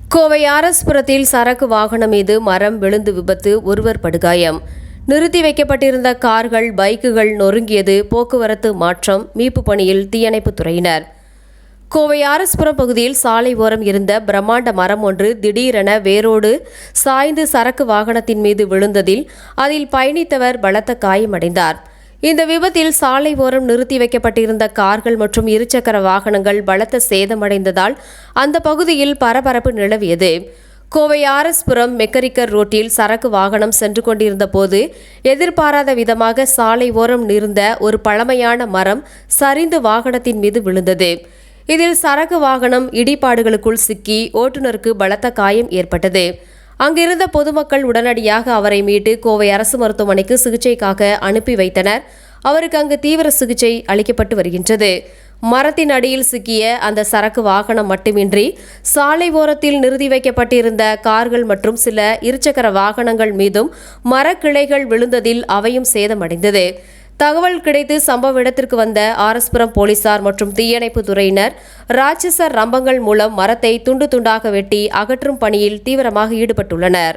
கோவை ஆர்எஸ்புரத்தில் சரக்கு வாகனம் மீது மரம் விழுந்து விபத்து, ஒருவர் படுகாயம். நிறுத்தி வைக்கப்பட்டிருந்த கார்கள், பைக்குகள் நொறுங்கியது. போக்குவரத்து மாற்றம், மீட்பு பணியில் தீயணைப்புத் துறையினர். கோவை ஆர்எஸ்புரம் பகுதியில் சாலை ஓரம் இருந்த பிரம்மாண்ட மரம் ஒன்று திடீரென வேரோடு சாய்ந்து சரக்கு வாகனத்தின் மீது விழுந்ததில் அதில் பயணித்தவர் பலத்த காயமடைந்தார். இந்த விபத்தில் சாலை ஓரம் நிறுத்தி வைக்கப்பட்டிருந்த கார்கள் மற்றும் இருசக்கர வாகனங்கள் பலத்த சேதமடைந்ததால் அந்த பகுதியில் பரபரப்பு நிலவியது. கோவை ஆர்எஸ்புரம் மெக்கரிக்கர் ரோட்டில் சரக்கு வாகனம் சென்று கொண்டிருந்த போது எதிர்பாராத விதமாக சாலை ஓரம் இருந்த ஒரு பழமையான மரம் சரிந்து வாகனத்தின் மீது விழுந்தது. இதில் சரக்கு வாகனம் இடிபாடுகளுக்குள் சிக்கி ஓட்டுநருக்கு பலத்த காயம் ஏற்பட்டது. அங்கிருந்த பொதுமக்கள் உடனடியாக அவரை மீட்டு கோவை அரசு மருத்துவமனைக்கு சிகிச்சைக்காக அனுப்பி வைத்தனர். அவருக்கு அங்கு தீவிர சிகிச்சை அளிக்கப்பட்டு வருகின்றது. மரத்தின் அடியில் சிக்கிய அந்த சரக்கு வாகனம் மட்டுமின்றி சாலை ஓரத்தில் நிறுத்தி வைக்கப்பட்டிருந்த கார்கள் மற்றும் சில இருசக்கர வாகனங்கள் மீதும் மரக்கிளைகள் விழுந்ததில் அவையும் சேதமடைந்தது. தகவல் கிடைத்து சம்பவ இடத்திற்கு வந்த ஆர்எஸ்புரம் போலீசார் மற்றும் தீயணைப்பு துறையினர் ராட்சச ரம்பங்கள் மூலம் மரத்தை துண்டு துண்டாக வெட்டி அகற்றும் பணியில் தீவிரமாக ஈடுபட்டுள்ளனர்.